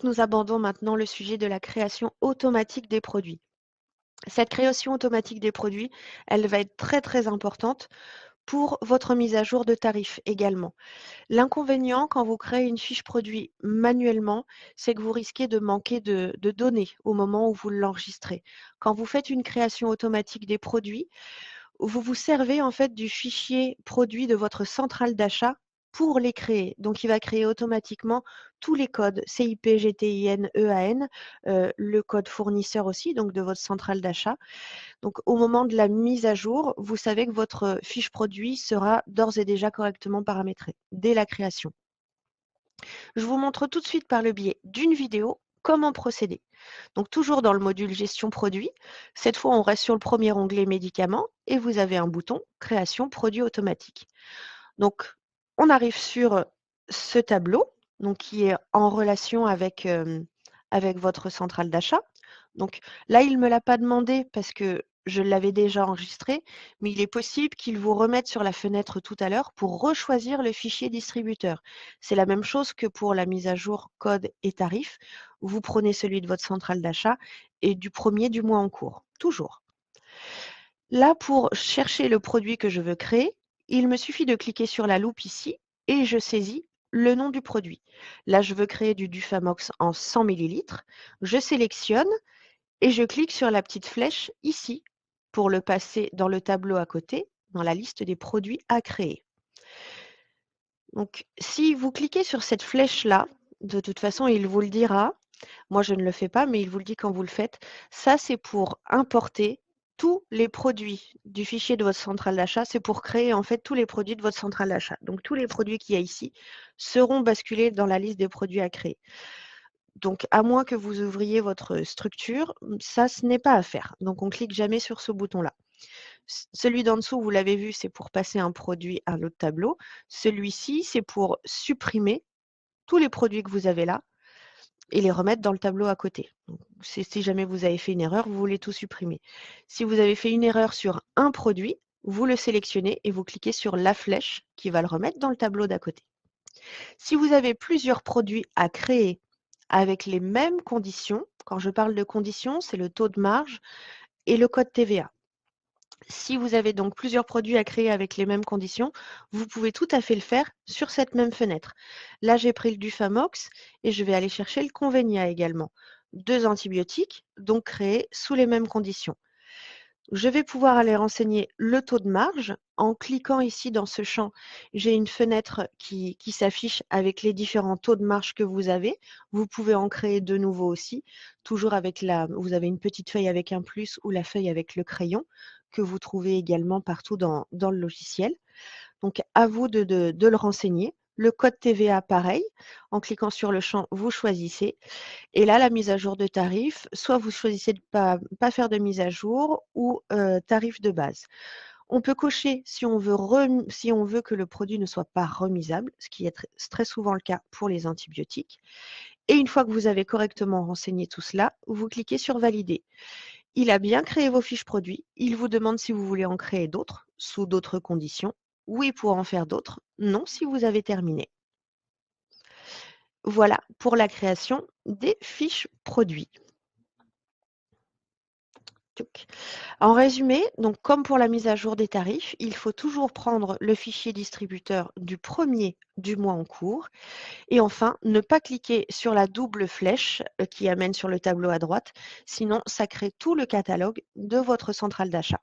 Nous abordons maintenant le sujet de la création automatique des produits. Cette création automatique des produits, elle va être très très importante pour votre mise à jour de tarifs également. L'inconvénient quand vous créez une fiche produit manuellement, c'est que vous risquez de manquer de données au moment où vous l'enregistrez. Quand vous faites une création automatique des produits, vous vous servez en fait du fichier produit de votre centrale d'achat pour les créer. Donc, il va créer automatiquement tous les codes CIP, GTIN, EAN, le code fournisseur aussi, donc de votre centrale d'achat. Donc, au moment de la mise à jour, vous savez que votre fiche produit sera d'ores et déjà correctement paramétrée dès la création. Je vous montre tout de suite par le biais d'une vidéo comment procéder. Donc toujours dans le module gestion produit, cette fois on reste sur le premier onglet médicaments et vous avez un bouton création produit automatique. Donc on arrive sur ce tableau donc, qui est en relation avec votre centrale d'achat. Donc là, il ne me l'a pas demandé parce que je l'avais déjà enregistré, mais il est possible qu'il vous remette sur la fenêtre tout à l'heure pour rechoisir le fichier distributeur. C'est la même chose que pour la mise à jour code et tarif. Vous prenez celui de votre centrale d'achat et du premier du mois en cours, toujours. Là, pour chercher le produit que je veux créer, il me suffit de cliquer sur la loupe ici et je saisis le nom du produit. Là, je veux créer du Dufamox en 100 millilitres. Je sélectionne et je clique sur la petite flèche ici pour le passer dans le tableau à côté, dans la liste des produits à créer. Donc, si vous cliquez sur cette flèche-là, de toute façon, il vous le dira. Moi, je ne le fais pas, mais il vous le dit quand vous le faites. Ça, c'est pour importer tous les produits du fichier de votre centrale d'achat. C'est pour créer en fait tous les produits de votre centrale d'achat. Donc, tous les produits qu'il y a ici seront basculés dans la liste des produits à créer. Donc, à moins que vous ouvriez votre structure, ça, ce n'est pas à faire. Donc, on clique jamais sur ce bouton-là. Celui d'en dessous, vous l'avez vu, c'est pour passer un produit à un autre tableau. Celui-ci, c'est pour supprimer tous les produits que vous avez là et les remettre dans le tableau à côté. Donc, si jamais vous avez fait une erreur, vous voulez tout supprimer. Si vous avez fait une erreur sur un produit, vous le sélectionnez et vous cliquez sur la flèche qui va le remettre dans le tableau d'à côté. Si vous avez plusieurs produits à créer avec les mêmes conditions, quand je parle de conditions, c'est le taux de marge et le code TVA. Si vous avez donc plusieurs produits à créer avec les mêmes conditions, vous pouvez tout à fait le faire sur cette même fenêtre. Là, j'ai pris le Dufamox et je vais aller chercher le Convenia également. 2 antibiotiques, donc créés sous les mêmes conditions. Je vais pouvoir aller renseigner le taux de marge. En cliquant ici dans ce champ, j'ai une fenêtre qui s'affiche avec les différents taux de marge que vous avez. Vous pouvez en créer de nouveaux aussi, toujours avec vous avez une petite feuille avec un plus ou la feuille avec le crayon que vous trouvez également partout dans le logiciel. Donc, à vous de le renseigner. Le code TVA, pareil. En cliquant sur le champ, vous choisissez. Et là, la mise à jour de tarif, soit vous choisissez de pas faire de mise à jour ou tarif de base. On peut cocher si on veut que le produit ne soit pas remisable, ce qui est très souvent le cas pour les antibiotiques. Et une fois que vous avez correctement renseigné tout cela, vous cliquez sur valider. Il a bien créé vos fiches produits. Il vous demande si vous voulez en créer d'autres, sous d'autres conditions. Oui pour en faire d'autres. Non si vous avez terminé. Voilà pour la création des fiches produits. En résumé, donc comme pour la mise à jour des tarifs, il faut toujours prendre le fichier distributeur du premier du mois en cours et enfin ne pas cliquer sur la double flèche qui amène sur le tableau à droite, sinon ça crée tout le catalogue de votre centrale d'achat.